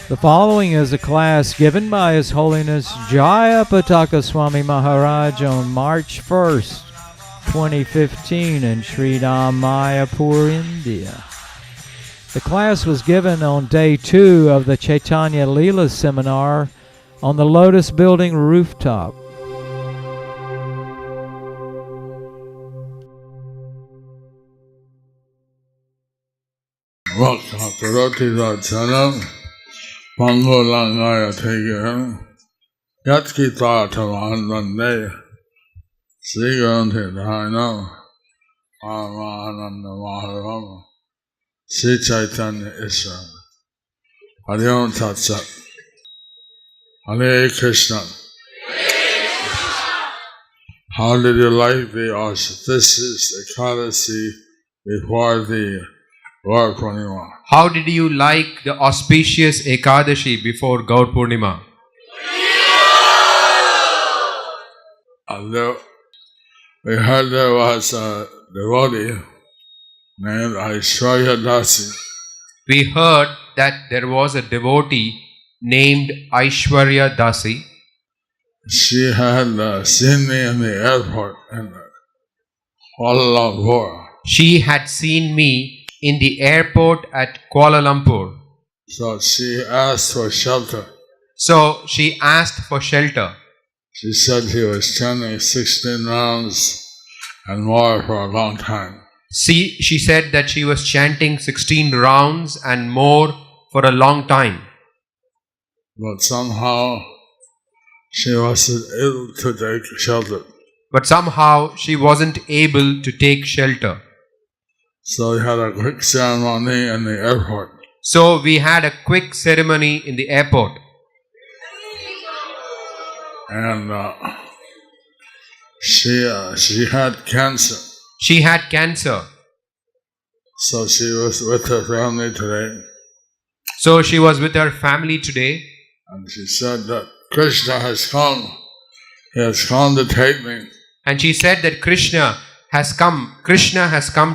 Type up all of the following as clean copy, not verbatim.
The following is a class given by His Holiness Jayapataka Swami Maharaj on March 1st, 2015 in Sri Mayapur, India. The class was given on day 2 of the Caitanya Lila seminar on the Lotus Building rooftop. Pangolangaya Tegan Yatkita Tavanande Siganti Dino Amananda Maharam Sri Caitanya Isra Harion Tatsat Hare Krishna. How did you like the auspicious Ekadasi before the Gaur Purnima? How did you like the auspicious Ekadashi before Gaur Purnima? We heard there was a devotee named H.H.Jayapataka. We heard that there was a devotee named Aishwarya Dasi. She had seen me in the airport in Kuala Lumpur. She had seen me in the airport at Kuala Lumpur. So she asked for shelter. She said he was chanting 16 rounds and more for a long time. She said that she was chanting 16 rounds and more for a long time. But somehow she wasn't able to take shelter. So we had a quick ceremony in the airport. And she had cancer. So she was with her family today. And she said that Krishna has come. He has come to take me. And she said that Krishna has come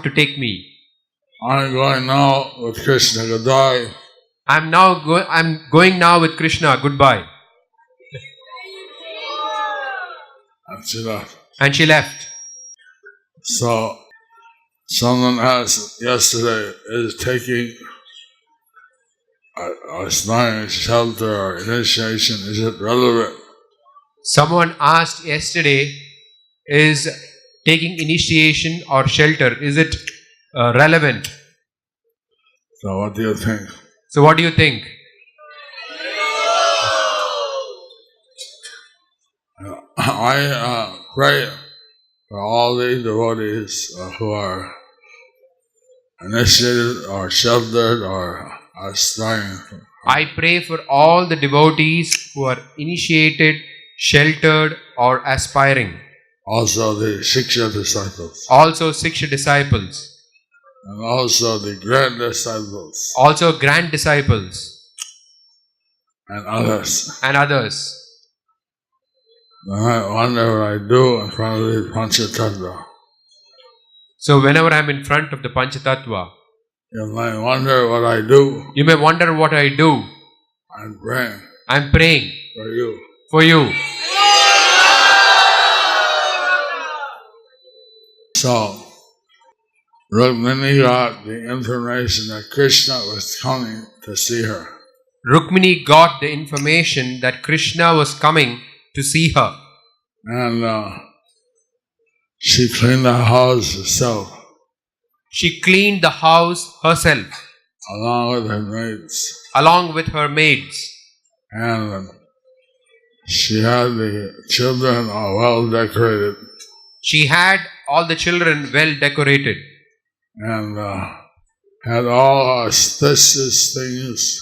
to take me. I'm going now with Krishna. Goodbye. I'm going now with Krishna. Goodbye. And she left. So someone asked yesterday, is taking a shrine shelter or initiation, is it relevant? Someone asked yesterday, is taking initiation or shelter, is it relevant? So what do you think? I pray for all the devotees who are initiated or sheltered or aspiring. I pray for all the devotees who are initiated, sheltered or aspiring. Also the Shiksha disciples. And also the grand disciples. And others. I wonder what I do in front of the Panchatattva. So whenever I am in front of the Panchatattva, you might wonder what I do. You may wonder what I do. I'm praying for you. So Rukmini got the information that Krishna was coming to see her. Rukmini got the information that Krishna was coming to see her. And she cleaned the house herself. Along with her maids. And she had the children well decorated. She had all the children well decorated. And had all auspicious things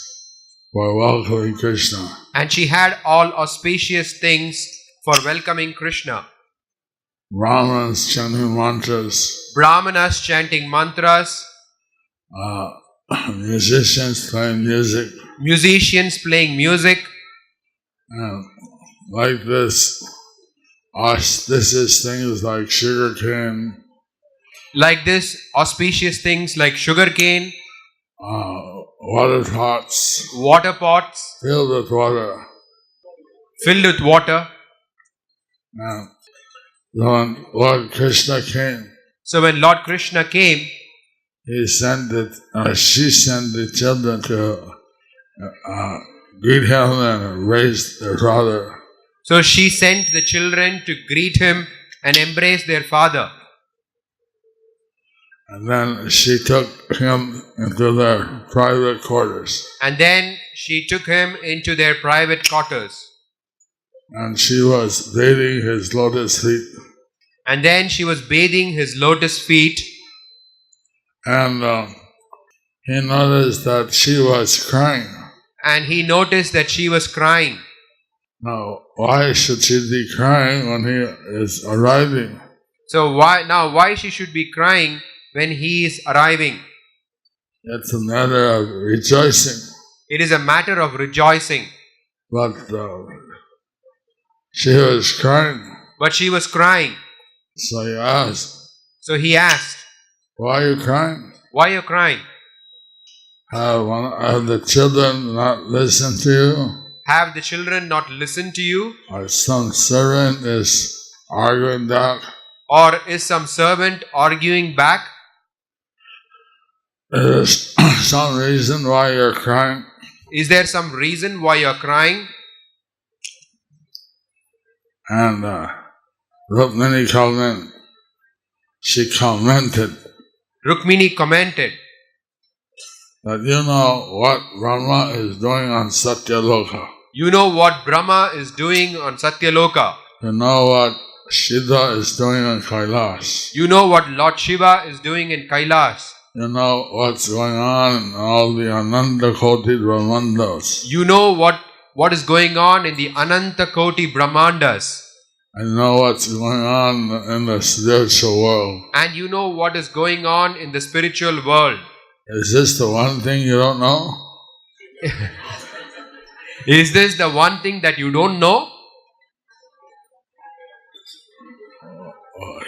for welcoming Krishna. And she had all auspicious things for welcoming Krishna. Brahmanas chanting mantras. Musicians playing music. Like this, auspicious things like sugar cane, Like this, auspicious things like sugarcane, water pots water pots filled with water. filled with water. And when Lord Krishna came, So when Lord Krishna came, she sent the children to greet him and raise their father. so she sent the children to greet him and embrace their father. And then she took him into their private quarters. And then she took him into their private quarters. And she was bathing his lotus feet. And then she was bathing his lotus feet. And he noticed that she was crying. And he noticed that she was crying. Now, why should she be crying when he is arriving? So why she should be crying when he is arriving? It's a matter of rejoicing. It is a matter of rejoicing. But she was crying. But she was crying. So he asked, why are you crying? Why are you crying? Have the children not listened to you? Have the children not listened to you? Or some servant is arguing back? Or is some servant arguing back? Is some reason why you're crying? Is there some reason why you are crying? And Rukmini commented. She commented Rukmini commented that you know what Brahma is doing on Satyaloka. You know what Brahma is doing on Satyaloka. You know what Shiva is doing on Kailash. You know what Lord Shiva is doing in Kailash. You know what's going on in all the Ananta Koti Brahmandas. You know what is going on in the Ananta Koti Brahmandas. I know what's going on in the spiritual world. And you know what is going on in the spiritual world. Is this the one thing you don't know? Is this the one thing that you don't know?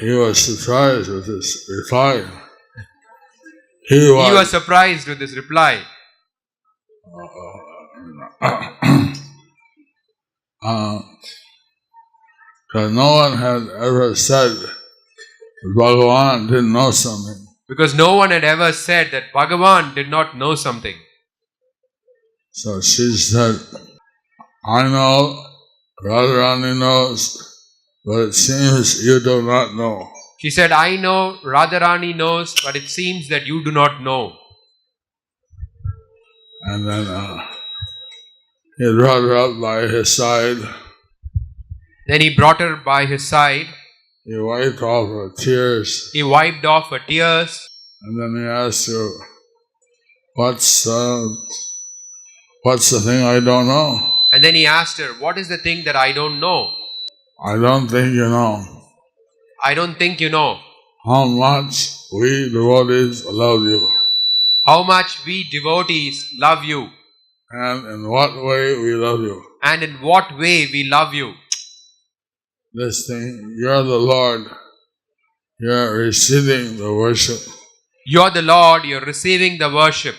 He was surprised with this reply. He was surprised with this reply. Because no one had ever said Bhagavan didn't know something. Because no one had ever said that Bhagavan did not know something. So she said, I know, Radharani knows, but it seems you do not know. She said, I know, Radharani knows, but it seems that you do not know. And then he brought her up by his side. Then he brought her by his side. He wiped off her tears. He wiped off her tears. And then he asked her, what's the thing I don't know? And then he asked her, what is the thing that I don't know? I don't think you know. I don't think you know. How much we devotees love you. How much we devotees love you. And in what way we love you. And in what way we love you. This thing, you're the Lord. You're receiving the worship. You're the Lord, you're receiving the worship.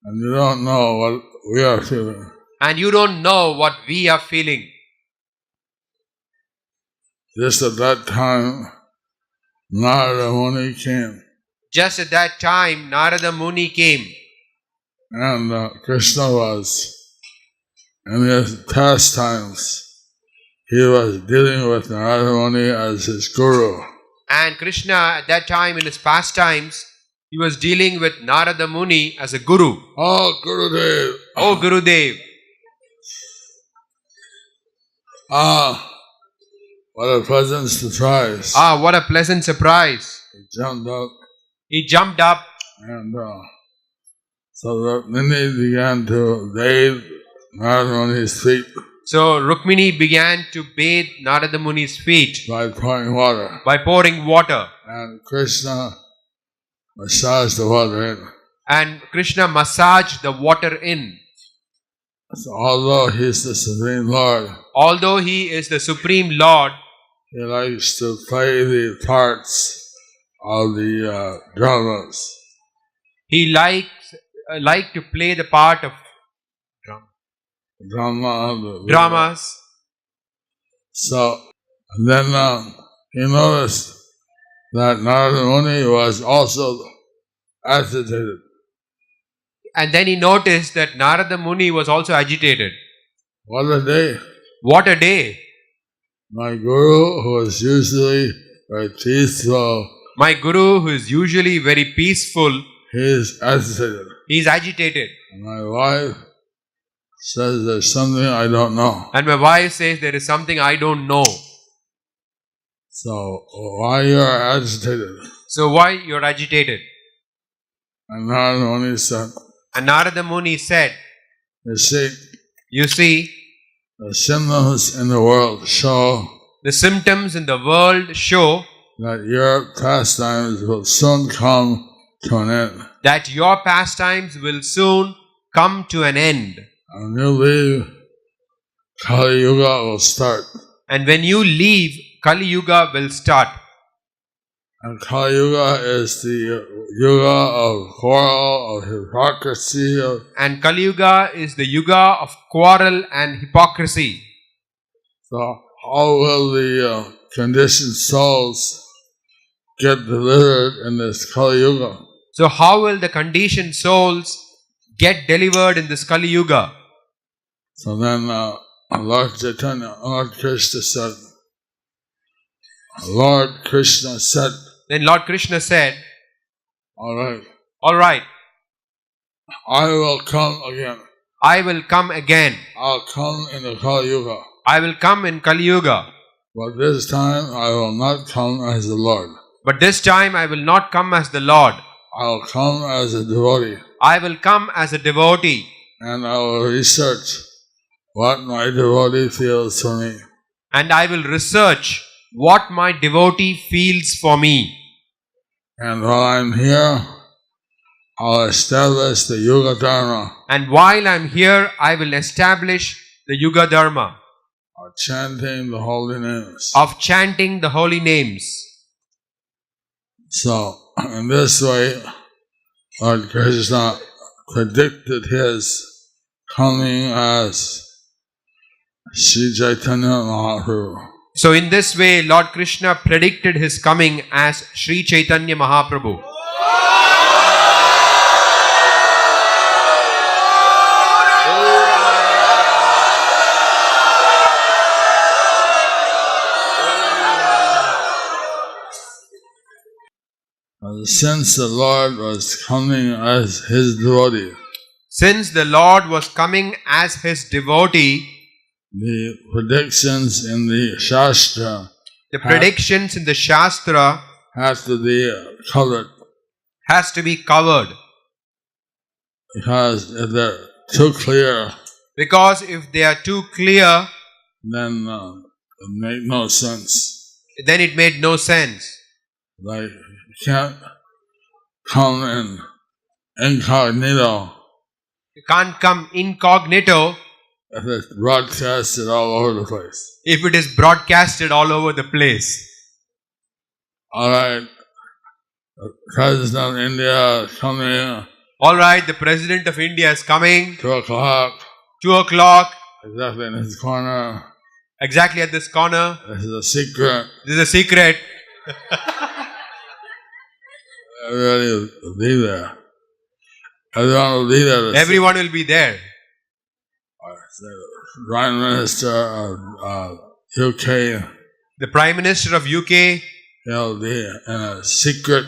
And you don't know what we are feeling. And you don't know what we are feeling. Just at that time, Narada Muni came. Just at that time, Narada Muni came. And Krishna was, in his pastimes, he was dealing with Narada Muni as his guru. And Krishna, at that time in his pastimes, he was dealing with Narada Muni as a guru. Oh, Gurudev! Oh, Gurudev! What a pleasant surprise. What a pleasant surprise. He jumped up. And so Rukmini began to bathe Narada Muni's feet. So Rukmini began to bathe Narada Muni's feet. By pouring water. By pouring water. And Krishna massaged the water in. And Krishna massaged the water in. So although he is the Supreme Lord. Although he is the Supreme Lord. He likes to play the parts of the dramas. He liked to play the part of dramas. So then he noticed that Narada Muni was also agitated. And then he noticed that Narada Muni was also agitated. What a day! What a day! My guru, who is usually very peaceful, who is usually very peaceful, he is agitated. He is agitated. And my wife says there's something I don't know. And my wife says there is something I don't know. So why you are agitated? So why you are agitated? And Narada Muni said. And Narada Muni said, You see, the symptoms in the world show that your pastimes will soon come to an end. That your pastimes will soon come to an end. And when you leave, Kali Yuga will start. And when you leave, Kali Yuga will start. And Kali Yuga is the Yuga of quarrel, of hypocrisy. And Kali Yuga is the Yuga of quarrel and hypocrisy. So how will the conditioned souls get delivered in this Kali Yuga? So how will the conditioned souls get delivered in this Kali Yuga? So then Lord Chaitanya, Lord Krishna said, Then Lord Krishna said, All right, I will come again. I'll come in the Kali Yuga. I will come in Kali Yuga. But this time I will not come as the Lord. I will come as a devotee. And I will research what my devotee feels for me. And I will research what my devotee feels for me. And while I'm here, I'll establish the Yuga Dharma. And while I'm here, I will establish the Yuga Dharma. Of chanting the holy names. So, in this way, Lord Krishna predicted his coming as Sri Chaitanya Mahaprabhu. So in this way, Lord Krishna predicted his coming as Sri Chaitanya Mahaprabhu. Since the Lord was coming as his devotee, the predictions in the Shastra have to be covered. Because if they're too clear, then it make no sense. Like, you can't come in incognito. You can't come incognito if it's broadcasted all over the place. If it is broadcasted all over the place. Alright, the President of India is coming. Alright, the President of India is coming. 2 o'clock. 2 o'clock. Exactly in this corner. Exactly at this corner. This is a secret. Everybody will be there. Everyone will be there. Everyone will be there. The Prime Minister of UK. The Prime Minister of UK. He'll be in a secret.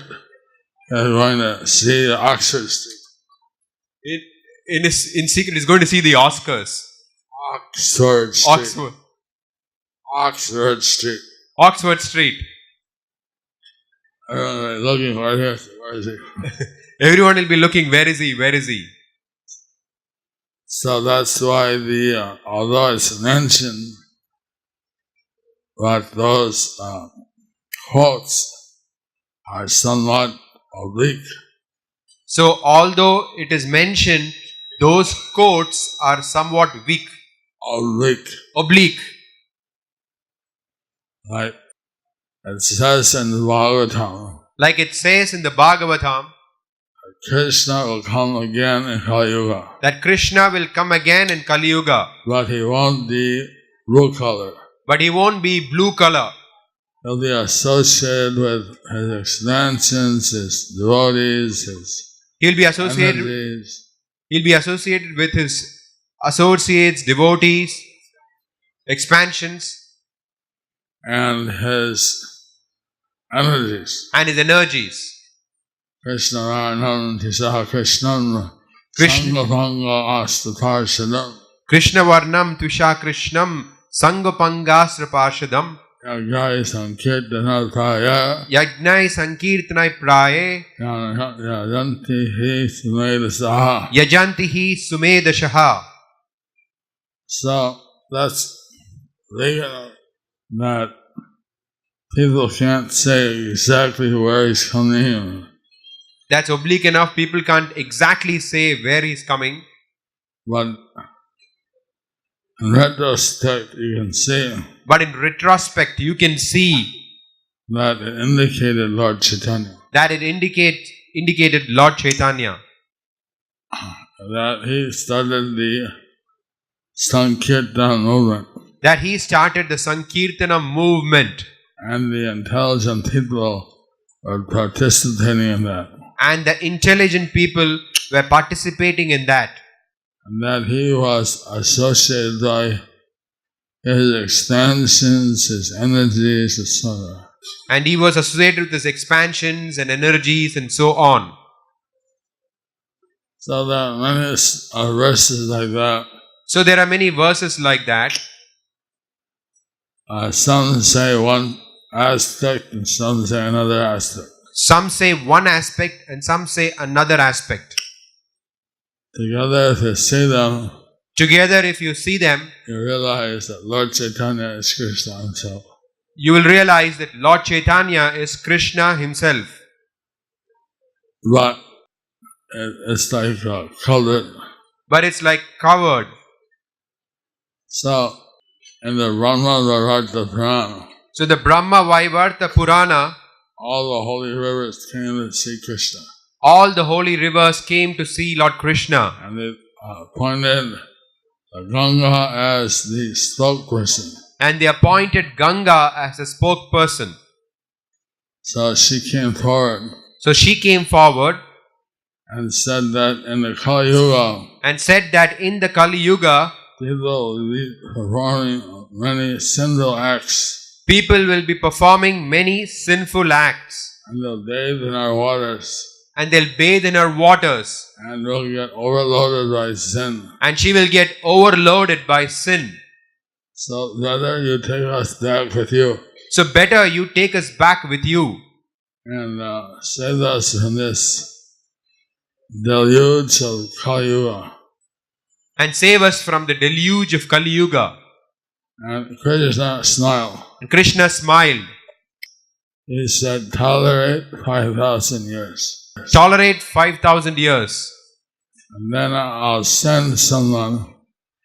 He's going to see Oxford Street. In secret, he's going to see the Oscars. Oxford Street. Everyone will be looking, where is he? Everyone will be looking, where is he? So that's why although it's mentioned, but those quotes are somewhat oblique. So although it is mentioned, those quotes are somewhat weak. Oblique. Like it says in the Bhagavatam. Like it says in the Bhagavatam, Krishna will come again in Kali Yuga, that Krishna will come again in Kali Yuga, but he won't be blue color. but he won't be blue color. He'll be associated with his extensions, his devotees, his He'll be associated. energies, He'll be associated with his associates, devotees, expansions, and his energies. and his energies. Krishna Ranam Tisaha Krishnam Krishna- Sangapanga Astaparshadam Krishna Varnam Tvisha Krishnam Sangapangasra Parshadam Yagaya Sankirtana Praya Yagnai Sankirtanai Praye Yanti Hi Sumedasaha. Yajantihi Sumedashaha. So that's legal that people can't say exactly where he's coming, That's oblique enough. People can't exactly say where he's coming. but in retrospect you can see But in retrospect, you can see that it indicated Lord Chaitanya, that it indicated Lord Chaitanya. that he started the Sankirtan movement, That he started the Sankirtana movement. and the intelligent people were participating in that, And the intelligent people were participating in that. and that he was associated by his extensions, his energies, etc. And he was associated with his expansions and energies and so on. So there are many verses like that. So there are many verses like that. Some say one aspect and some say another aspect. Some say one aspect and some say another aspect. Together, if you see them, Together, if you see them, you realize that Lord Chaitanya is Krishna himself. you will realize that Lord Chaitanya is Krishna himself. But it's like colored. But it's like covered. So, in the Brahma Vaivarta Purana, So the Brahma Vaivarta Purana, all the holy rivers came to see Krishna. all the holy rivers came to see Lord Krishna. And they appointed Ganga as the spokesperson. And they appointed Ganga as a spokesperson. So she came forward So she came forward and said that in the Kali Yuga, and said that in the Kali Yuga, people will be performing many sinful acts, people will be performing many sinful acts. and they'll bathe in our waters, And they'll bathe in her waters. and we'll get overloaded by sin. And she will get overloaded by sin. So rather you take us back with you So better you take us back with you and save us from this deluge of Kali Yuga. and save us from the deluge of Kali Yuga. And Krishna smiled. And Krishna smiled. He said, tolerate 5,000 years. Tolerate 5,000 years. And then I'll send someone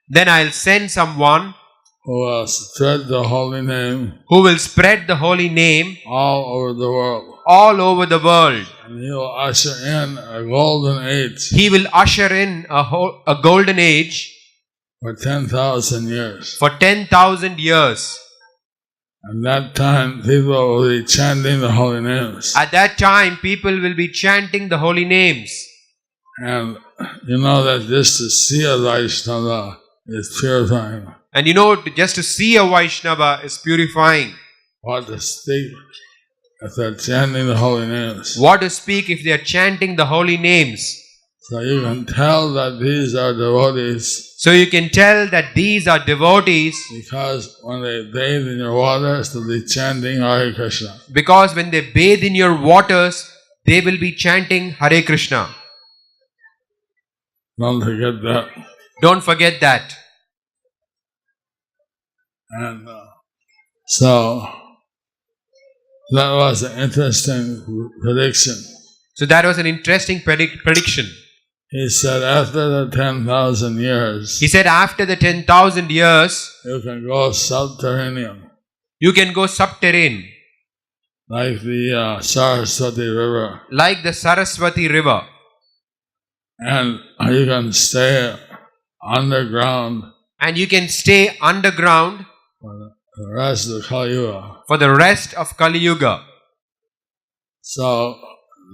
Then I'll send someone who will spread the holy name who will spread the holy name all over the world. all over the world. And he will usher in a golden age He will usher in a golden age for 10,000 years. for 10,000 years. And that time people will be chanting the holy names. At that time, people will be chanting the holy names. And you know that just to see a Vaishnava is purifying. And you know, just to see a Vaishnava is purifying. What to speak if they're chanting the holy names. What to speak if they are chanting the holy names. So you can tell that these are devotees So you can tell that these are devotees because when they bathe in your waters, they'll be chanting Hare Krishna. because when they bathe in your waters, they will be chanting Hare Krishna. Don't forget that. Don't forget that. And so that was an interesting prediction. So that was an interesting prediction. He said after the 10,000 years, He said after the 10,000 years, you can go subterranean. you can go subterranean. like the Saraswati River. like the Saraswati River. And you can stay underground And you can stay underground for the rest of Kali Yuga. for the rest of Kali Yuga. So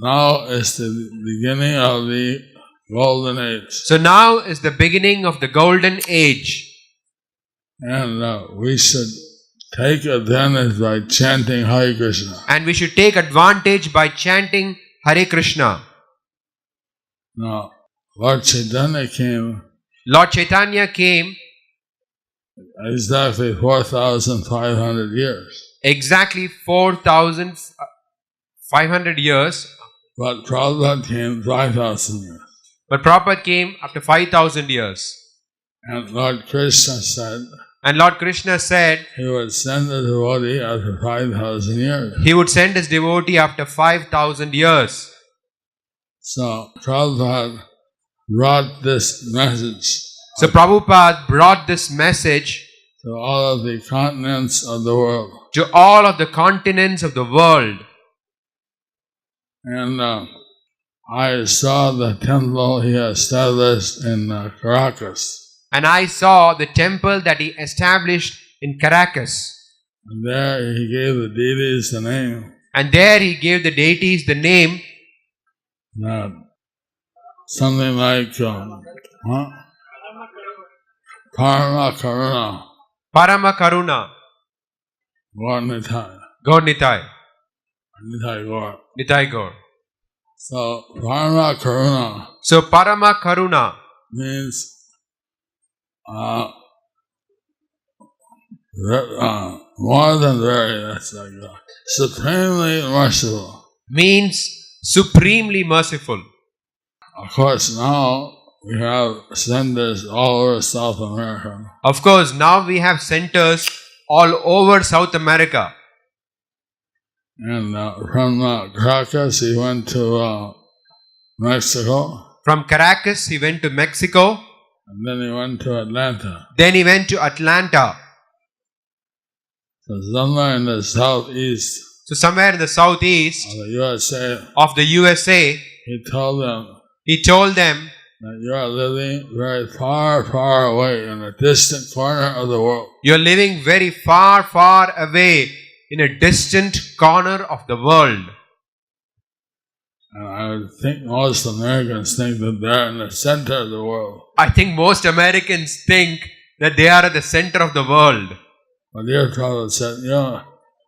now is the beginning of the golden age. So now is the beginning of the golden age. And we should take advantage by chanting Hare Krishna. And we should take advantage by chanting Hare Krishna. Now, Lord Chaitanya came Lord Chaitanya came exactly 4,500 years. exactly 4,500 years. But Prabhupada came 5,000 years. But Prabhupada came after 5,000 years. And Lord Krishna said And Lord Krishna said he would send the devotee after 5,000 years. he would send his devotee after 5,000 years. So Prabhupada brought this message So Prabhupada brought this message to all of the continents of the world. to all of the continents of the world. And I saw the temple he established in Caracas. And I saw the temple that he established in Caracas. And there he gave the deities the name And there he gave the deities the name something like Parama Karuna Parama Karuna Gaur Nitai. Gaur Nitai. Nitai Gaur. Nitai Gaur. So Parama Karuna So Parama Karuna means more than very, that's like supremely merciful. means supremely merciful. Of course, now we have centers all over South America. Of course, now we have centers all over South America. And from Caracas, he went to Mexico. From Caracas, he went to Mexico. And then he went to Atlanta. Then he went to Atlanta. So somewhere in the southeast So somewhere in the southeast of the USA, of the USA, he told them he told them that you are living very far, far away in a distant corner of the world. you're living very far, far away in a distant corner of the world. And I would think most Americans think that they're in the center of the world. I think most Americans think that they are at the center of the world. But dear Prabhupada said, you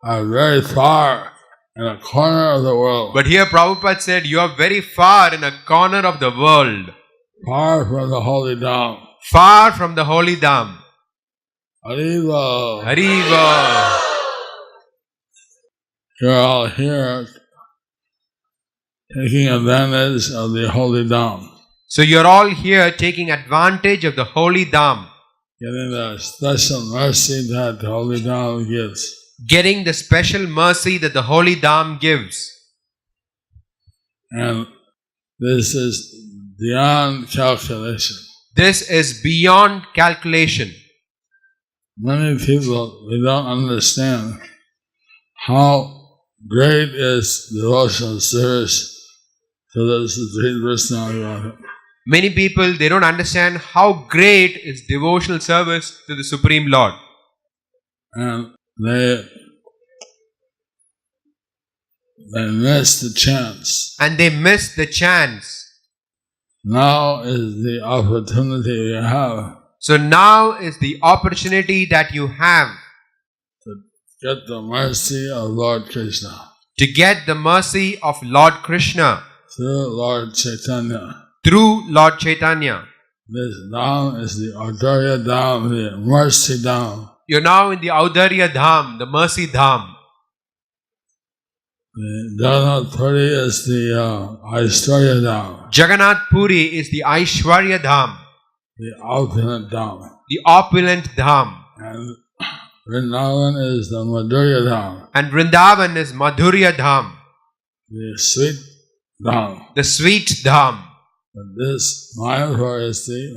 are very far in a corner of the world. But here Prabhupada said, you are very far in a corner of the world. Far from the holy Dham. Far from the holy Dham. Hariva. Hariva. You're all here taking advantage of the holy Dham. So you're all here taking advantage of the holy Dham. Getting the special mercy that the holy Dham gives. Getting the special mercy that the holy Dham gives. And this is beyond calculation. This is beyond calculation. Many people, they don't understand how great is devotional service to the Supreme Personality of Godhead. Many people, they don't understand how great is devotional service to the Supreme Lord. And they miss the chance. And they miss the chance. Now is the opportunity we have So now is the opportunity that you have to get the mercy of Lord Krishna to get the mercy of Lord Krishna through Lord Chaitanya. through Lord Chaitanya. This Dham is the Audharya Dham, the mercy Dham. You're now in the Audharya Dham, the mercy Dham. The Jagannath Puri is the Aishwarya Dham, Jagannath Puri is the Aishwarya Dham, the opulent Dham. the opulent Dham. And Vrindavan is the Madhurya Dham, And Vrindavan is Madhurya Dham, the sweet Dham. the sweet Dham. But this Mayapur is the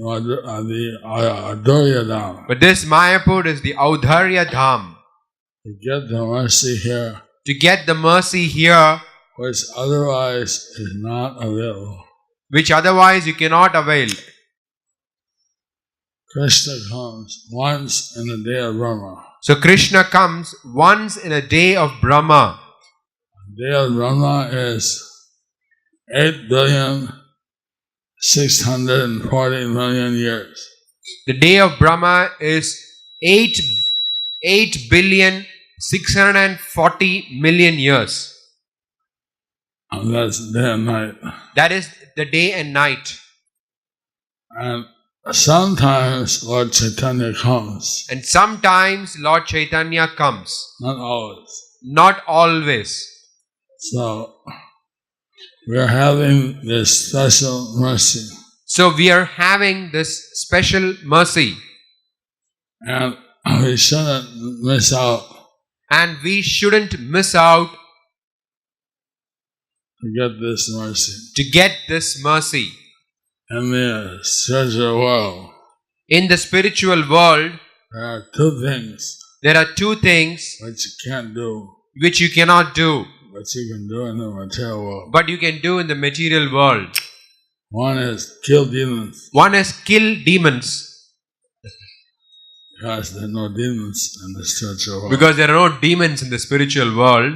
Audharya Dham. But this Mayapur is the Audharya Dham. To get the mercy here, to get the mercy here, which otherwise is not available. which otherwise you cannot avail. Krishna comes once in the day of Brahma. So Krishna comes once in a day of Brahma. The day of Brahma is 8,640,000,000 years. The day of Brahma is 8,640,000,000 years. And that's day and night. That is the day and night. And sometimes Lord Chaitanya comes. And sometimes Lord Chaitanya comes. Not always. Not always. So we are having this special mercy. So we are having this special mercy. And we shouldn't miss out And we shouldn't miss out to get this mercy. to get this mercy. In the spiritual world, In the spiritual world, there are two things there are two things which you can't do, which you cannot do, but you can do in the material world. but you can do in the material world. One is kill demons, One is kill demons, because there are no demons in the spiritual world. because there are no demons in the spiritual world.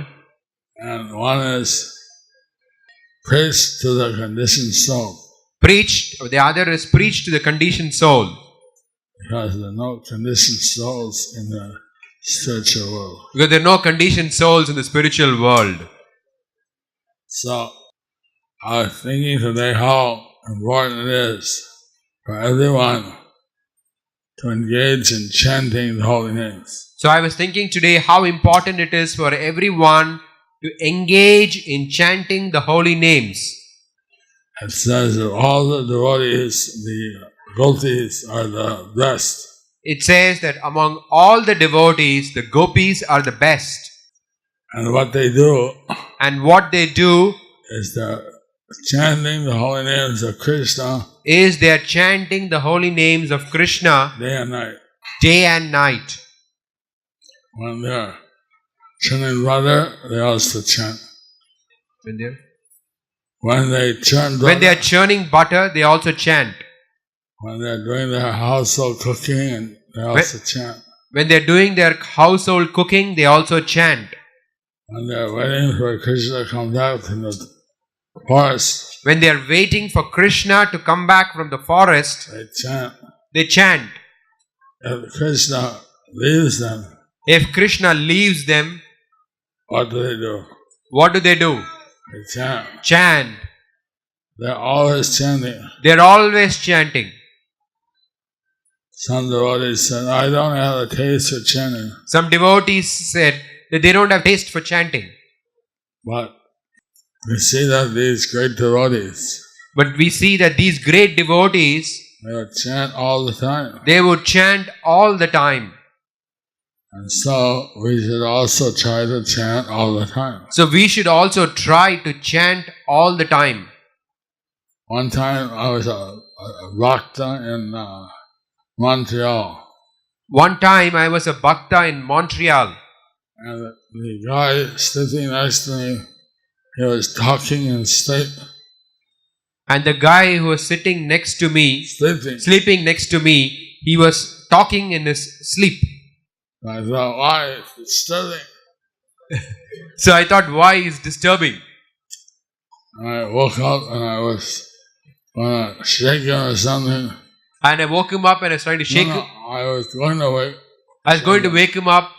And one is preach to the conditioned soul, The other is preach to the conditioned soul, because there are no conditioned souls in the spiritual world. because there are no conditioned souls in the spiritual world. So I was thinking today how important it is for everyone to engage in chanting the holy names. So I was thinking today how important it is for everyone to engage in chanting the holy names. It says that all the devotees, the gopis, are the best. It says that among all the devotees, the gopis are the best. And what they do And what they do is they're chanting the holy names of Krishna is they are chanting the holy names of Krishna day and night. day and night. When they're churning butter, they also chant. When they churn When they are butter, churning butter, they also chant. when they're doing their household cooking, they also chant. When they are doing their household cooking, they also chant. When they're waiting for Krishna to come back from the forest, When they are waiting for Krishna to come back from the forest, they chant. they chant. If Krishna leaves them, If Krishna leaves them, what do? what do? They chant. chant. They're always chanting. They are always chanting. Some devotees said, I don't have a taste for chanting. Some devotees said that they don't have taste for chanting. But we see that these great devotees, But we see that these great devotees, they would chant all the time. they would chant all the time. And so we should also try to chant all the time. So we should also try to chant all the time. One time I was a bhakta in Montreal, One time I was a bhakta in Montreal, and the guy sitting next to me, he was talking in sleep, and the guy who was sitting next to me, sleeping next to me, he was talking in his sleep. I thought, why? It's disturbing. So I thought, why is disturbing? And I woke up and I was going to shake him or something. And I woke him up and I was trying to shake him. I was going to wake. I was going to wake him up,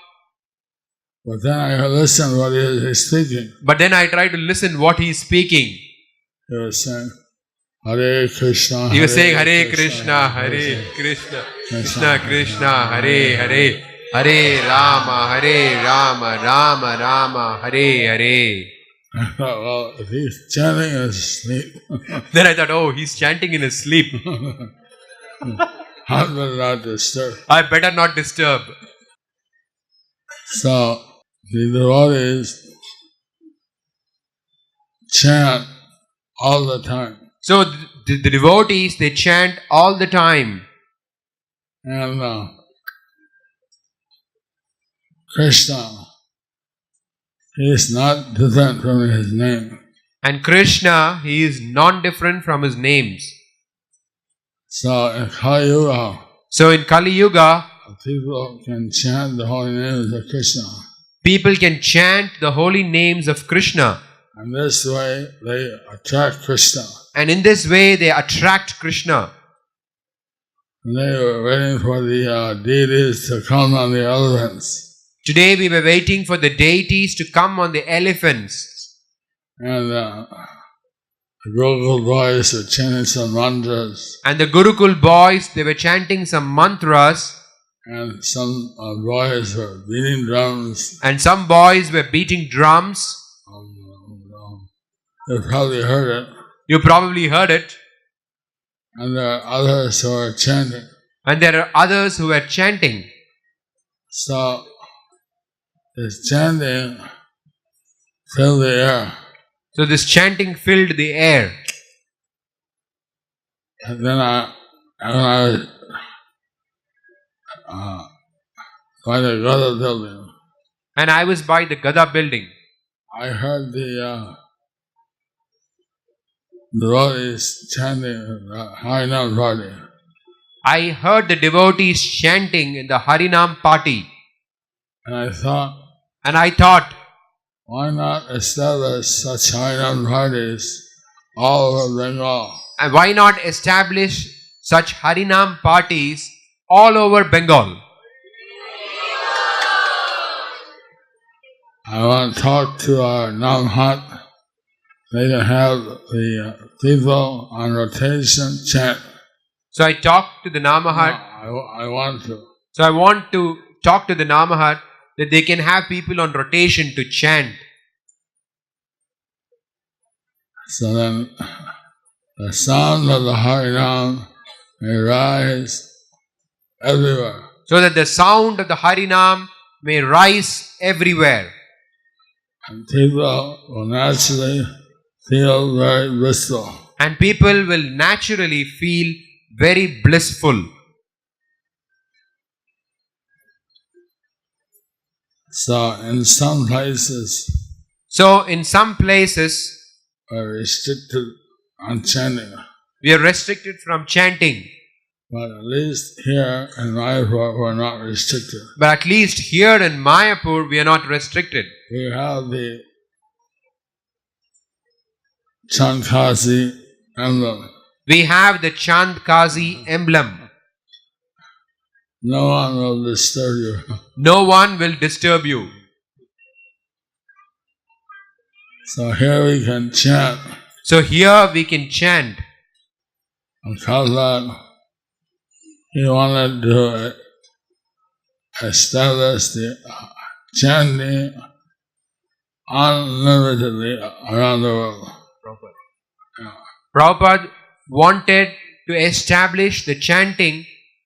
But then I listened what he was speaking. but then I tried to listen what he is speaking. He was saying, Hare Krishna. He was saying, Hare Krishna, Hare Krishna, Krishna Krishna, Hare Hare, Hare Rama, Rama Rama, Hare Hare. I thought, well, if he's chanting in his sleep, Then I thought, oh, he's chanting in his sleep. I better not disturb. I better not disturb. So the devotees chant all the time. So the devotees, they chant all the time. And Krishna He is not different from his name. And Krishna, he is non-different from his names. So in Kali Yuga, So in Kali Yuga, people can chant the holy names of Krishna. people can chant the holy names of Krishna. And this way they attract Krishna. And in this way they attract Krishna. And they were waiting for the deities to come on the elephants. Today we were waiting for the deities to come on the elephants. And the Gurukul boys were chanting some mantras. And the Gurukul boys, they were chanting some mantras. And some boys were beating drums. And some boys were beating drums. You probably heard it. You probably heard it. And there are others who are chanting. And there are others who were chanting. So this chanting filled the air. So this chanting filled the air. And then I was by the Gada building. And I was by the Gada building. I heard the devotees chanting Harinam party. I heard the devotees chanting in the Harinam party. And I thought, why not establish such Harinam parties all over Bengal? And why not establish such Harinam parties all over Bengal? I want to talk to our Namhat. They can have the people on rotation chant. So I talked to the Namahat. I want to. So I want to talk to the Namahat that they can have people on rotation to chant. So then the sound of the Harinam may rise everywhere. So that the sound of the Harinam may rise everywhere. And people will naturally feel very blissful. And people will naturally feel very blissful. So in some places are restricted on chanting. We are restricted from chanting. But at least here in Mayapur we're not restricted. But at least here in Mayapur we are not restricted. We have the Chandkazi emblem. We have the Chandkazi emblem. No one will disturb you. No one will disturb you. So here we can chant. So here we can chant. Because that he wanted to establish the chanting unlimitedly around the world. Prabhupada wanted to establish the chanting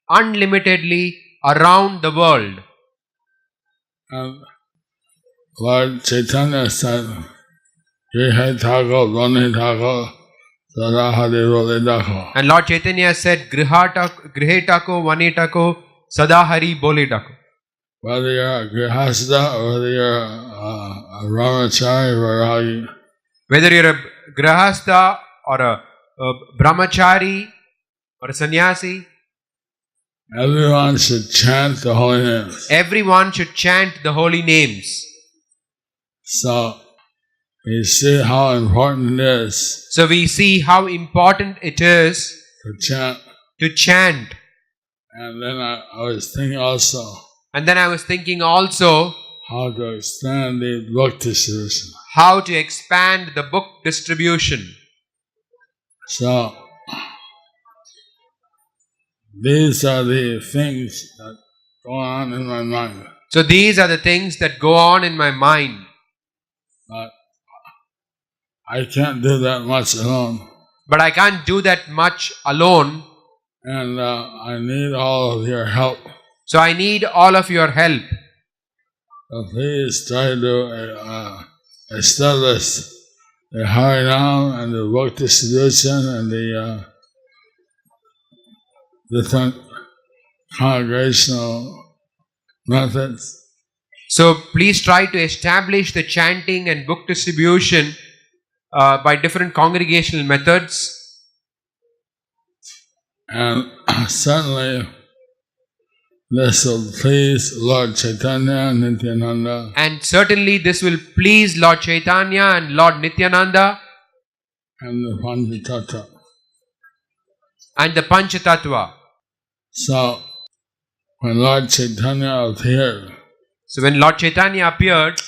unlimitedly around the world. And Lord Caitanya said, H.H.Jayapataka Swami Sada Hari Bole Dako. And Lord Chaitanya said, Grihetako Vanitako Sada Hari Bole Dako. Whether you're a grihasta or whether you're a brahmachari or a whether you're a grihasta or a brahmachari or a sannyasi, everyone should chant the holy names. Everyone should chant the holy names. So we see how important it is. So we see how important it is to chant. And then I was thinking also how to expand the book distribution. How to expand the book distribution. So these are the things that go on in my mind. So these are the things that go on in my mind. But I can't do that much alone. But I can't do that much alone. And I need all of your help. So I need all of your help. So please try to establish the Harinam and the book distribution and the different congregational methods. So please try to establish the chanting and book distribution by different congregational methods. And certainly this will please Lord Caitanya and Nityananda. And certainly this will please Lord Chaitanya and Lord Nityananda And the Panchatattva. and the Panchatattva. So when Lord Chaitanya appeared, So when Lord Chaitanya appeared,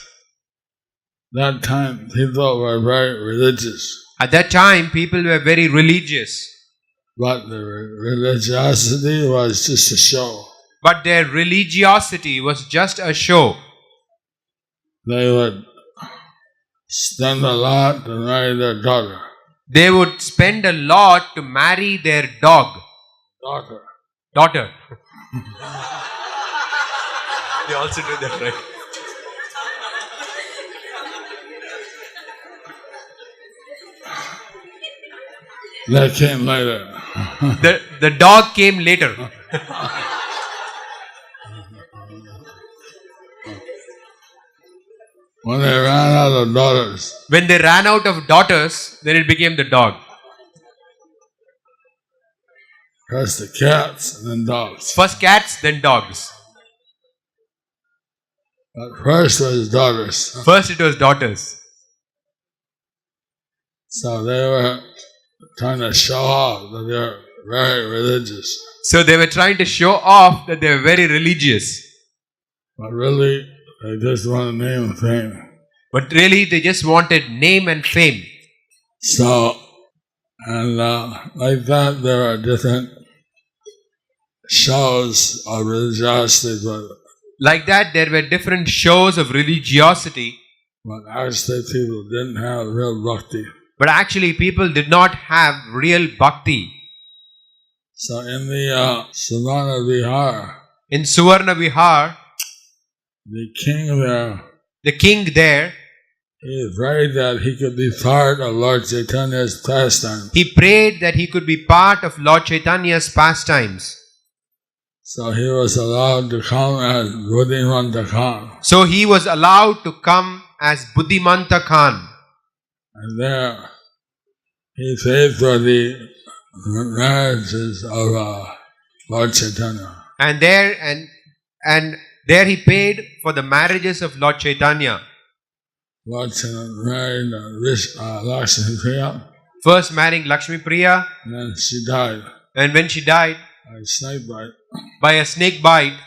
that time people were very religious. at that time people were very religious. But the religiosity was just a show. But their religiosity was just a show. They would spend a lot to marry their daughter. They would spend a lot to marry their daughter. They also do that, right? That came later. The dog came later. When they ran out of daughters, When they ran out of daughters, then it became the dog. first the cats and then dogs. First cats, then dogs. But first was daughters. First it was daughters. So they were trying to show off that they're very religious. So they were trying to show off that they were very religious. But really, they just want name and fame. But really they just wanted name and fame. So, and like that, there are different shows of religiosity, Like that there were different shows of religiosity. but actually people didn't have real bhakti. But actually people did not have real bhakti. So in the Suvarna Vihar, In Suvarna Vihar, the king there, he prayed that he could be part of Lord Chaitanya's pastime. he prayed that he could be part of Lord Chaitanya's pastimes. So he was allowed to come as Buddhimanta Khan. So he was allowed to come as Buddhimanta Khan. And there he paid for the marriages of Lord Chaitanya. And there he paid for the marriages of Lord Chaitanya. Lord Chaitanya married Lakshmi Priya, First marrying Lakshmi Priya, and then she died and when she died by snake bite. by a snake bite,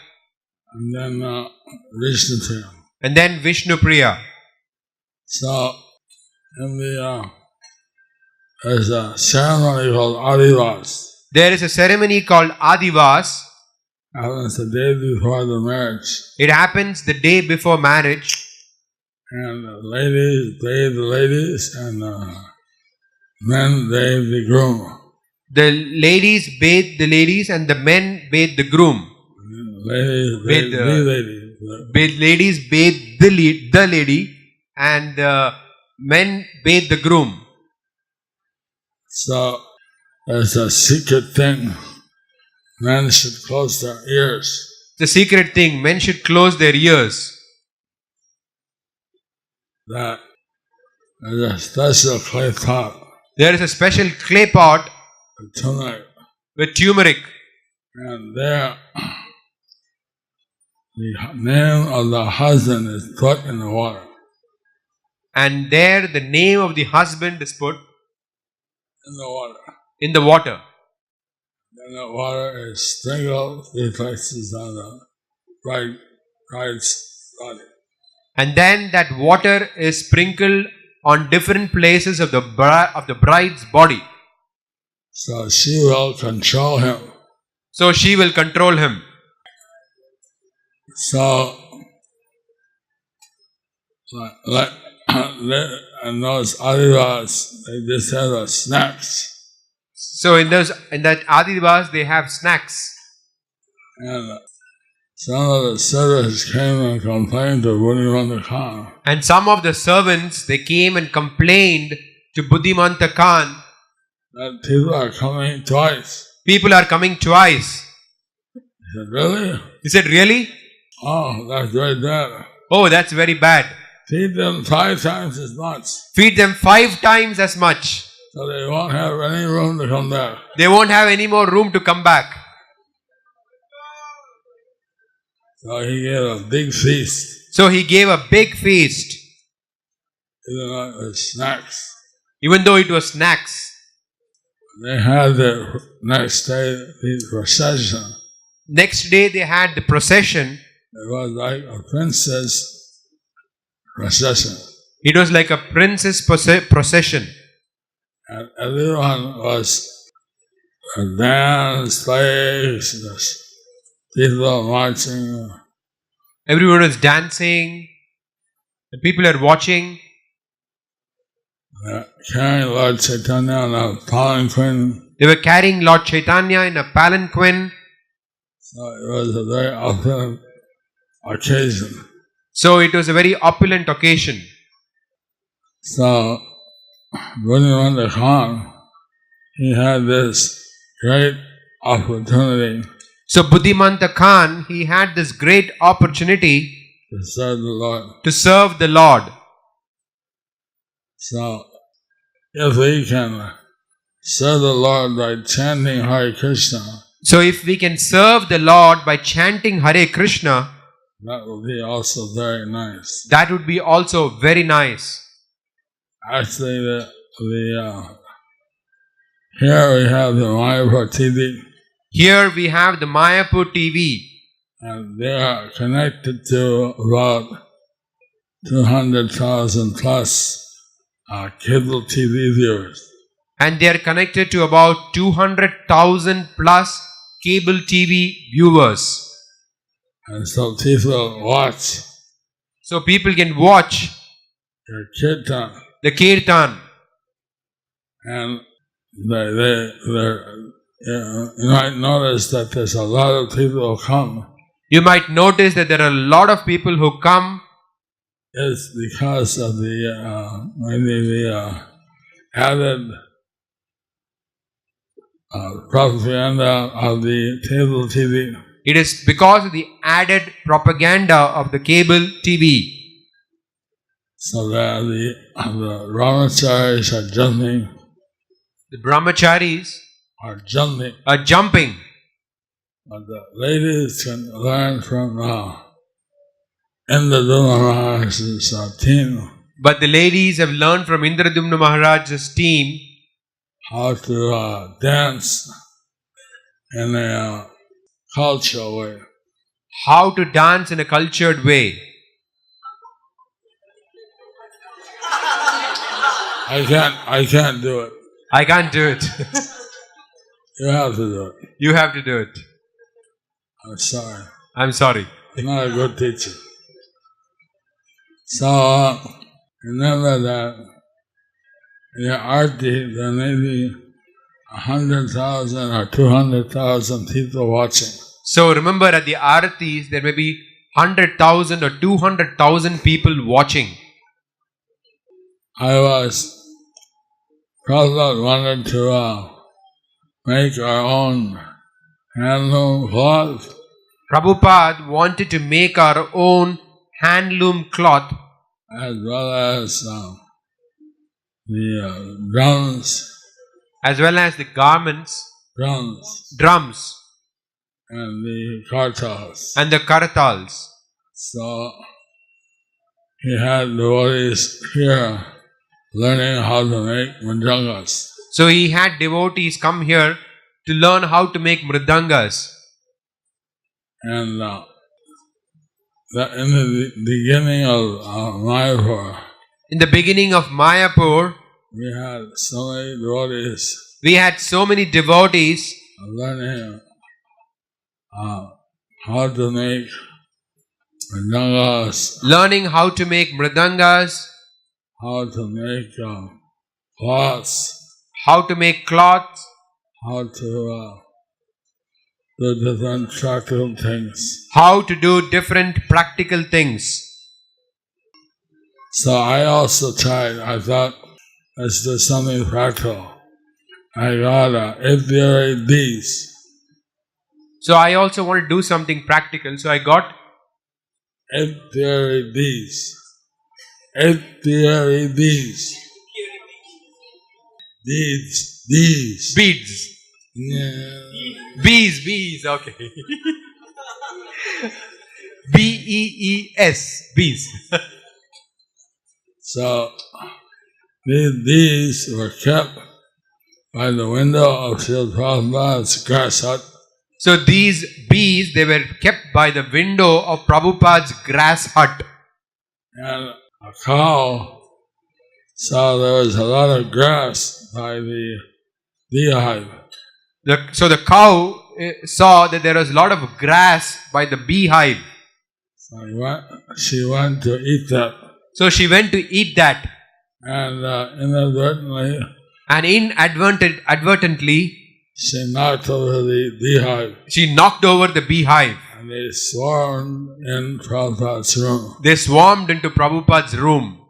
And then Vishnu Priya. and then Vishnu Priya. So in there's a ceremony called Adivas. There is a ceremony called Adivas. Happens the day before the marriage. It happens the day before marriage. And the ladies bathe the ladies and the men bathe the groom. The ladies bathe the ladies and the men bathe the groom. Ladies Bathe bathe the- the ladies. Ladies bathe the lady and the men bathe the groom. So there's a secret thing. Men should close their ears. The secret thing, men should close their ears. That there's a special clay pot There is a special clay pot with turmeric. with turmeric. And there the name of the husband is put in the water. And there the name of the husband is put In the water. in the water. Then the water is sprinkled 3 places on the bride's body. And then that water is sprinkled on different places of the bride's body. So she will control him. So she will control him. So, and those adivas, they just have the snacks. So in that Adivas they have snacks. And some of the servants came and complained to Buddhimanta Khan. And some of the servants, they came and complained to Buddhimanta Khan That people are coming twice. People are coming twice. He said, really? He said, really? Oh, that's very bad. Oh, that's very bad. Feed them 5 times as much, Feed them 5 times as much. so they won't have any room to come back. They won't have any more room to come back. So he gave a big feast, So he gave a big feast, even though it was snacks. even though it was snacks. They had the next day the procession. Next day they had the procession. It was like a princess procession. It was like a princess procession. And everyone was a dance, place, people marching. Everyone was dancing. The people are watching. Carrying Lord Caitanya on a palanquin. They were carrying Lord Chaitanya in a palanquin. So it was a very opulent occasion. So it was a very opulent occasion. So Buddhimanta Khan, he had this great opportunity So Buddhimanta Khan, he had this great opportunity to serve the Lord. to serve the Lord. So if we can serve the Lord by chanting Hare Krishna, So if we can serve the Lord by chanting Hare Krishna, that will be also very nice. that would be also very nice. Actually, here we have the Mayapur TV, Here we have the Mayapur TV, and they are connected to about 200,000 plus cable TV viewers. and they are connected to about 200,000 plus cable TV viewers. And so people watch So people can watch their kirtan, the kirtan. and you might notice that there's a lot of people who come. You might notice that there are a lot of people who come. It's because of the added propaganda of the cable TV. It is because of the added propaganda of the cable TV. So that the brahmacharis are jumping, The brahmacharis are jumping. are jumping. But the ladies can learn from Indradumna Maharaj's team But the ladies have learned from Indradumna Maharaj's team how to dance in a cultural way. how to dance in a cultured way. I can't do it. I can't do it. You have to do it. You have to do it. I'm sorry. I'm sorry. I'm not a good teacher. So remember that in the Arti there may be 100,000 or 200,000 people watching. So remember, at the Aratis there may be 100,000 or 200,000 people watching. Prabhupada wanted to make our own handloom cloth. Prabhupada wanted to make our own handloom cloth, as well as the drums, as well as the garments, drums, and the kartals. and the karatals. So he had devotees here learning how to make mridangas. So he had devotees come here to learn how to make mridangas. And in the beginning of Mayapur, In the beginning of Mayapur, we had so many devotees we had so many devotees learning how to make mridangas, learning how to make mridangas, how to make cloths, how to make cloths, how to do different practical things. how to do different practical things. So I also tried. I thought, let's do something practical. I got apiary bees. So I also want to do something practical. So I got Etheridis. Etheridis. These. Beads. Yeah. Bees, okay. Bees, bees. So these were kept by the window of Srila Prabhupada's grass hut. So these bees, they were kept by the window of Prabhupada's grass hut. And a cow saw there was a lot of grass by the beehive. So the cow saw that there was a lot of grass by the beehive. So she went to eat that. So she went to eat that. And inadvertently, she knocked over the beehive. She knocked over the beehive. And they swarmed in Prabhupada's room. They swarmed into Prabhupada's room.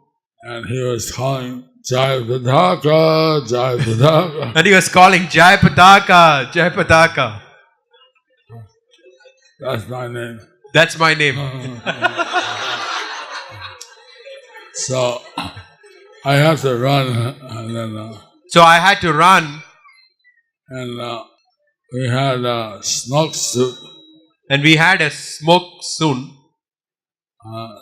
And he was calling Jayapataka, Jayapataka. And he was calling Jayapataka, Jayapataka. That's my name. That's my name. So I have to run, and then. So I had to run. And we had a smoke suit. And we had a smoke suit.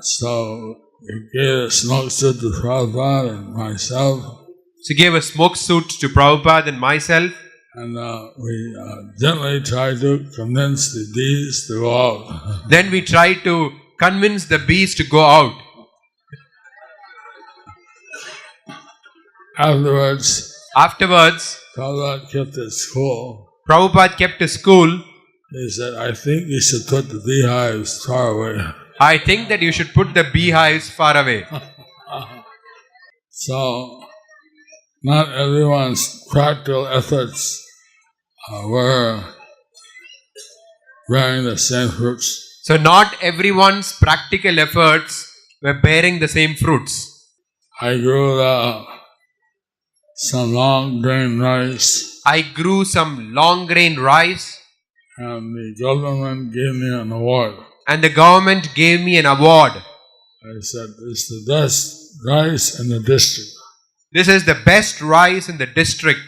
So we gave a smoke suit to Prabhupada and myself. So he gave a smoke suit to Prabhupada and myself. And we gently tried to convince the bees to go out. Then we tried to convince the bees to go out. Afterwards, Prabhupada kept his school. Prabhupada kept his school. He said, I think you should put the beehives far away. I think that you should put the beehives far away. So, not everyone's practical efforts were bearing the same fruits. So, not everyone's practical efforts were bearing the same fruits. I grew some long grain rice. And the government gave me an award. I said, it's the best rice in the district. This is the best rice in the district.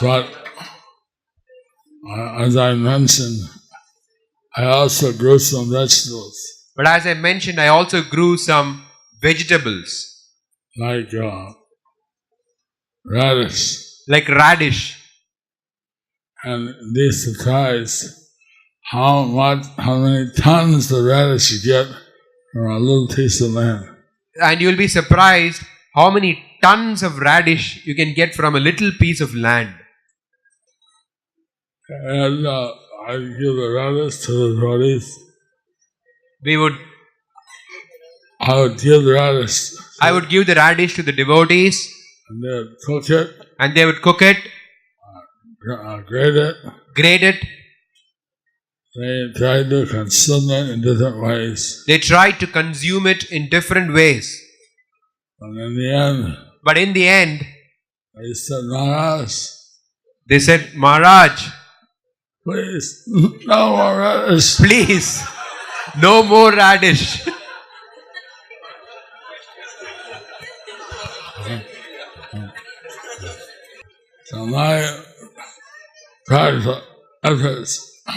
But as I mentioned, I also grew some vegetables. But as I mentioned, I also grew some vegetables. Like radish. Like radish. And be surprised how many tons of radish you get from a little piece of land. And you will be surprised how many tons of radish you can get from a little piece of land. And I give the radish to the devotees. I would give the radish. I would give the radish to the devotees. And they would cook it. And they would cook it. Grate it. They tried to consume it in different ways. But in the end, they said, Maharaj, please, no more radish. Please, no more radish.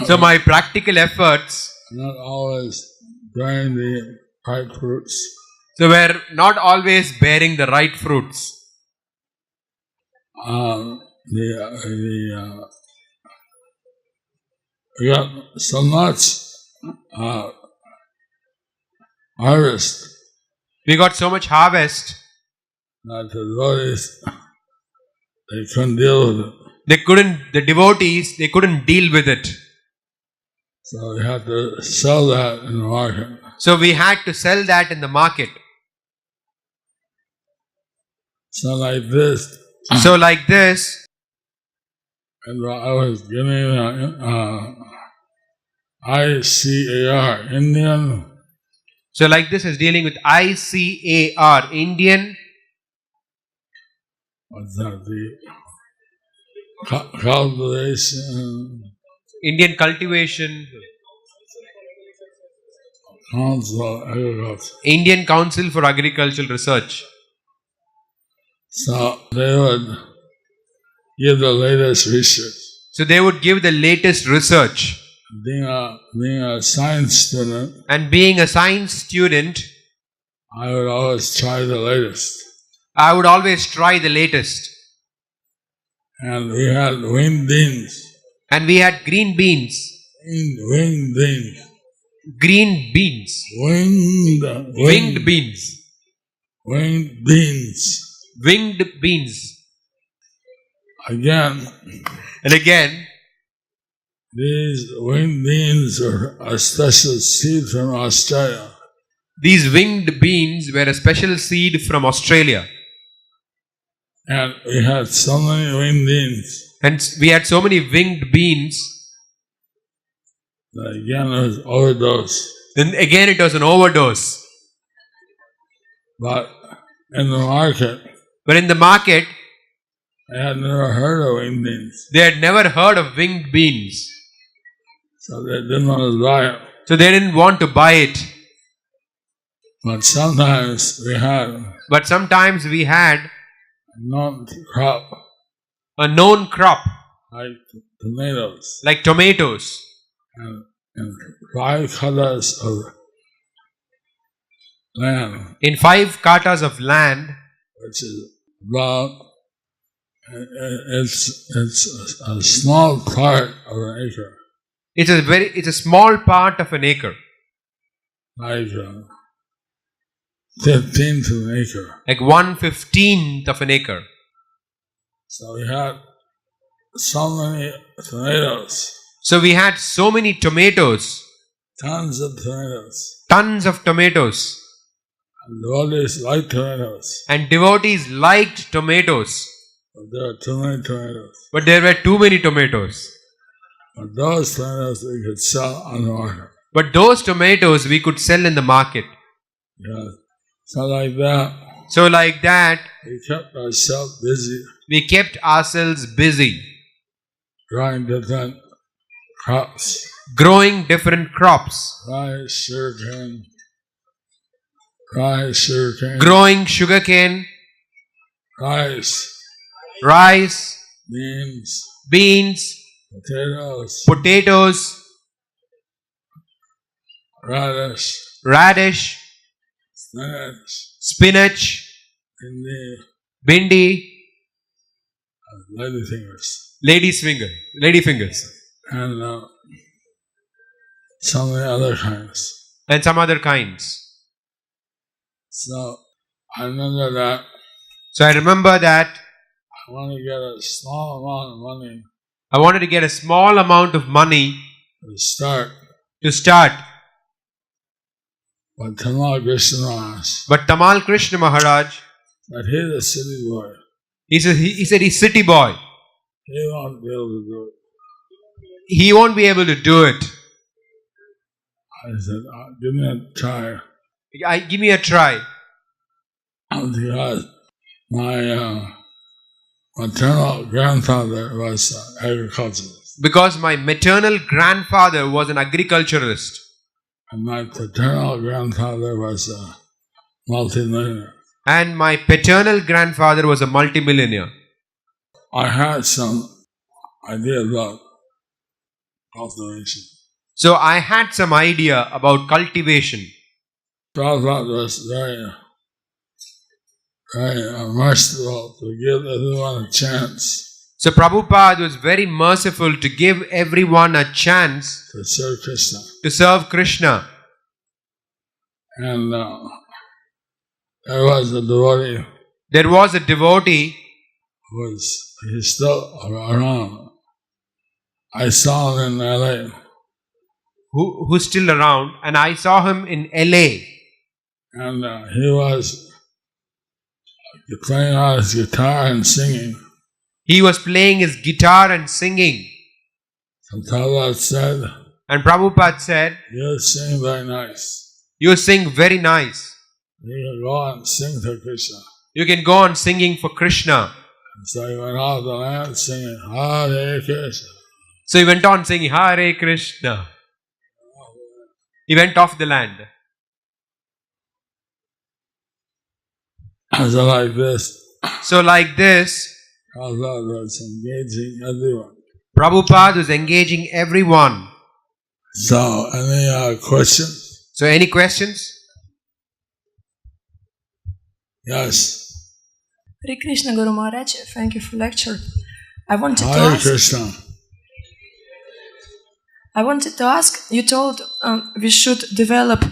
So my practical efforts not always bearing the right fruits. So we're not always bearing the right fruits. We got so much harvest. We got so much harvest. That the devotees, they couldn't deal with it. The devotees, they couldn't deal with it. So we had to sell that in the market. So we had to sell that in the market. So like this. And I was giving ICAR, Indian. So like this is dealing with ICAR, Indian. What's that? The cultivation. Indian cultivation. Council of Agriculture. Indian Council for Agricultural Research. So they would give the latest research. So they would give the latest research. Being a science student, And being a science student, I would always try the latest. I would always try the latest. And we had winged beans. And we had green beans. Winged beans. Green beans. Winged beans. Winged beans. Winged beans. Again, And again, these winged beans are a special seed from Australia. these winged beans were a special seed from Australia. And we had so many winged beans And we had so many winged beans. that again it was overdose. Then again it was an overdose. But in the market, But in the market, I had never heard of winged beans. they had never heard of winged beans. So they didn't want to buy it. So they didn't want to buy it. But sometimes we had But sometimes we had a known crop a known crop, like tomatoes like tomatoes. and 5 colors of land, In 5 katas of land, which is about it's a small part of an acre, it's a small part of an acre, like 15th of an acre. like 1/15th of an acre. So we had so many tomatoes, So we had so many tomatoes, tons of tomatoes, tons of tomatoes, and devotees like tomatoes, and devotees liked tomatoes, but there are too many tomatoes. but there were too many tomatoes. But those tomatoes we could sell on the market. But those tomatoes we could sell in the market. Yeah. So like that, So like that, we kept ourselves busy we kept ourselves busy, growing different crops, growing different crops, rice, sugarcane, growing sugarcane, rice, rice, beans, beans, potatoes, potatoes, radish, radish, spinach, spinach, bindi, bindi, lady fingers, and so many other kinds. and some other kinds. So I remember that So I remember that I want to get a small amount of money I wanted to get a small amount of money to start. to start. But Tamal Krishna Maharaj, But Tamal Krishna Maharaj, that he's a city boy. he said he's city boy. He won't be able to do it. He won't be able to do it. I said, give me a try. Give me a try. Because my maternal grandfather was an agriculturalist. Because my maternal grandfather was an agriculturalist. And my paternal grandfather was a multimillionaire. And my paternal grandfather was a multimillionaire. I had some idea about cultivation. So I had some idea about cultivation. Prabhupada was very merciful to give everyone a chance So Prabhupada was very merciful to give everyone a chance to serve Krishna. to serve Krishna. And there was a devotee There was a devotee he's still around. I saw him in LA. who's still around, and I saw him in LA. And he was playing on his guitar and singing. He was playing his guitar and singing. So Prabhupada said, And Prabhupada said, you sing very nice. you sing very nice. You can go and sing to Krishna. You can go on singing for Krishna. And so he went off the land singing, Hare Krishna. So he went on singing Hare Krishna. He went off the land. So like this, So like this, Prabhupada was engaging everyone. Prabhupada is engaging everyone. So any questions? So any questions? Yes. Hare Krishna Guru Maharaj, thank you for lecture. I wanted Hare Krishna. to ask, you told we should develop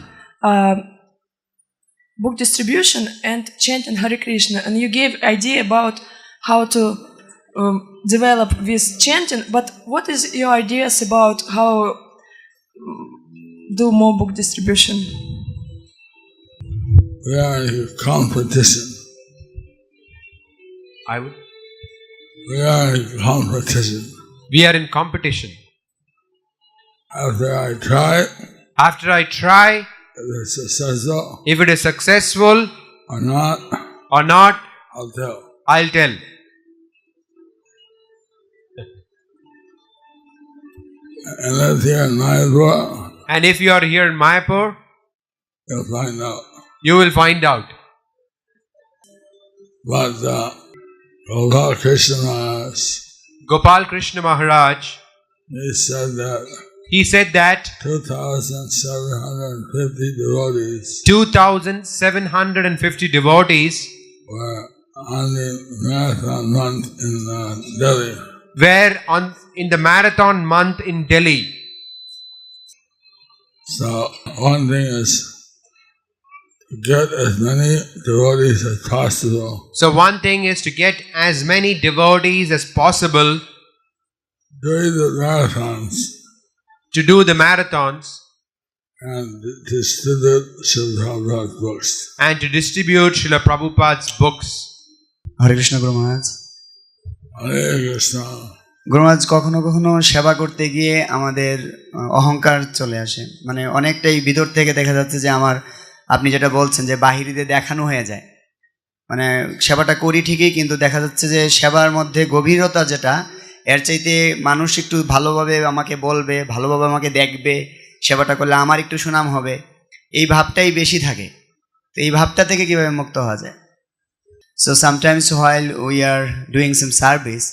book distribution and chanting Hare Krishna, and you gave idea about how to develop this chanting, but what is your ideas about how do more book distribution? We are in competition. We are in competition. We are in competition. After I try, if it is successful or not, I'll tell. And if you are here in Mayapur, you will find out. But Gopal Krishna Maharaj, he said that 2,750 devotees were on the marathon month in Delhi. In the marathon month in Delhi. So one thing is to get as many devotees as possible. So one thing is to get as many devotees as possible during the marathons. To do the marathons. And distribute Srila Prabhupada's books. And to distribute Srila Prabhupada's books. Hare Krishna Guru Maharaj. Hare Krishna. Guru Maharaj, কখনো কখনো সেবা করতে গিয়ে আমাদের অহংকার চলে আসে, মানে অনেকটাই ভিতর থেকে দেখা যাচ্ছে যে আপনি যেটা বলছেন যে বাহিরে দেখানো হয়ে যায়, মানে সেবাটা করি ঠিকই কিন্তু দেখা যাচ্ছে যে সেবার মধ্যে গভীরতা যেটা এর চাইতে মানুষ একটু ভালোভাবে আমাকে বলবে, ভালোভাবে আমাকে দেখবে, সেবাটা করলে আমার একটু সুনাম হবে, এই ভাবটাই বেশি থাকে। তো এই ভাবটা থেকে কিভাবে মুক্ত হওয়া যায়? So sometimes while we are doing some service,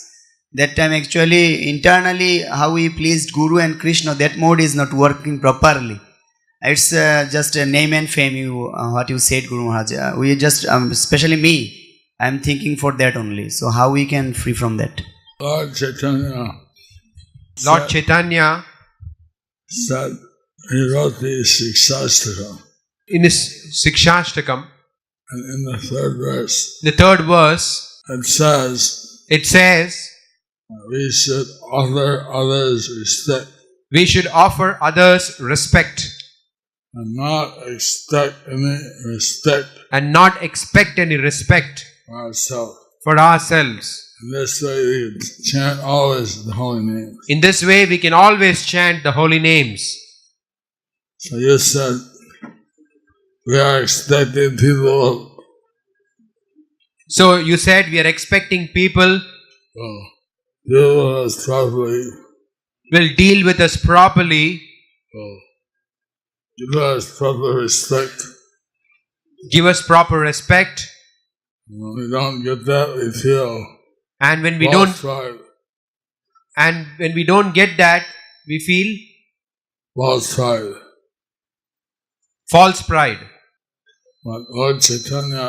that time actually internally how we pleased Guru and Krishna, that mode is not working properly. It's just a name and fame, what you said, Guru Maharaj. We just, especially me, I'm thinking for that only. So how we can free from that? Lord Chaitanya said, he wrote the Sikshastakam. In his Sikshastakam, and in the third verse, it says, we should offer others respect. We should offer others respect. And not expect any respect. For ourselves. In this way we chant always the holy names. In this way we can always chant the holy names. So you said we are expecting people. So you said we are expecting people will deal with us properly. Give us proper respect. Give us proper respect. When we don't get that, we feel. And when we don't get that, we feel false pride. But Lord Chaitanya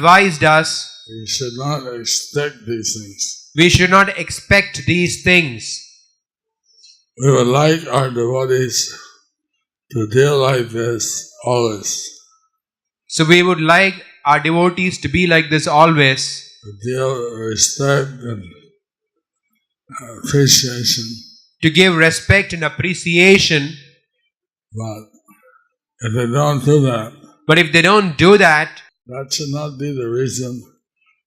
advised us. We should not expect these things. We should not expect these things. We would like our devotees to deal like this always. So we would like our devotees to be like this always. To deal with respect and appreciation. To give respect and appreciation. But if they don't do that, that should not be the reason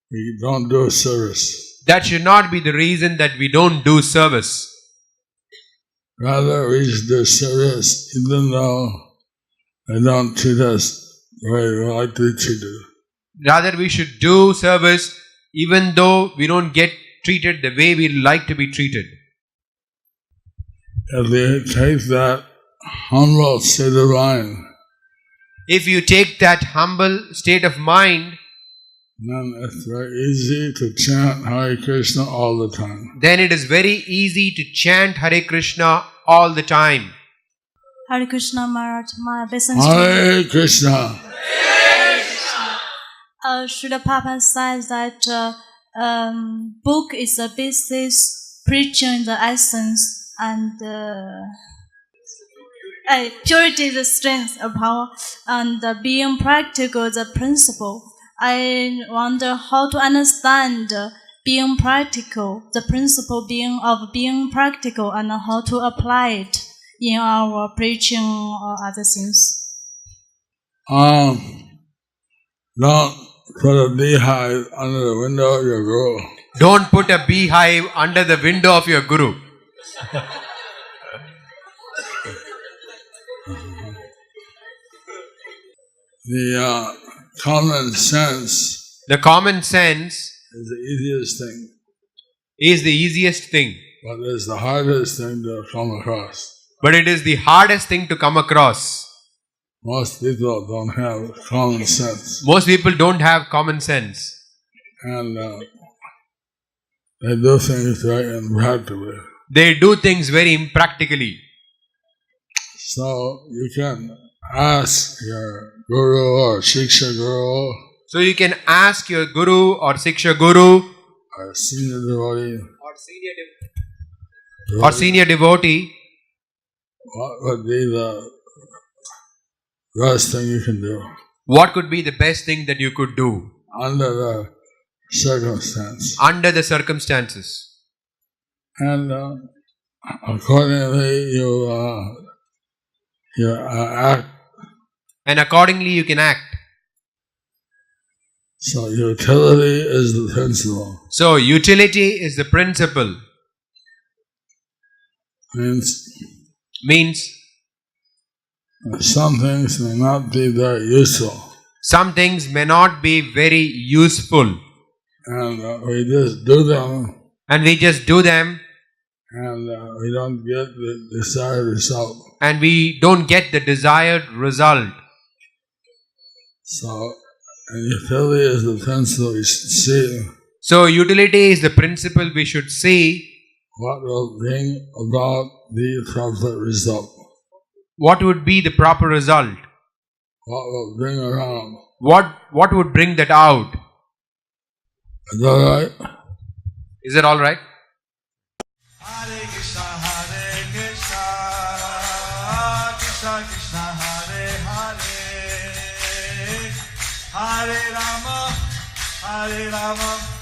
we don't do service. That should not be the reason that we don't do service. Rather, we should do service even though they don't treat us the way we like to be treated. Rather, we should do service even though we don't get treated the way we like to be treated. If we take that humble state of mind If you take that humble state of mind, then it's very easy to chant Hare Krishna all the time. then it is very easy to chant Hare Krishna all the time. Hare Krishna Maharaj, my obeisance. Hare Krishna. Srila Prabhupada says that book is the basis, preaching the essence, and purity is the strength of power, and being practical is the principle. I wonder how to understand being practical, the principle of being practical, and how to apply it in our preaching or other things. Don't put a beehive under the window of your guru. Don't put a beehive under the window of your guru. The common sense The common sense is the easiest thing, is the easiest thing, but it's the hardest thing to come across. but it is the hardest thing to come across. Most people don't have common sense, Most people don't have common sense, and they do things very impractically. they do things very impractically. So you can ask your guru or shiksha guru So you can ask your guru or siksha guru or senior devotee or senior devotee what would be the best thing you can do what could be the best thing that you could do under the circumstance. under the circumstances. And accordingly you act. And accordingly you can act. So utility is the principle. So utility is the principle. Means some things may not be very useful. Some things may not be very useful. And we just do them. And we just do them. And we don't get the desired result. And we don't get the desired result. So utility is the principle we should see. So utility is the principle we should see. What will bring about the proper result? What would be the proper result? What will bring around? What would bring that out? Is that right? Is it all right? Hare Krishna, Hare Krishna, Krishna Krishna, Hare Hare, Hare Rama, Hare Rama.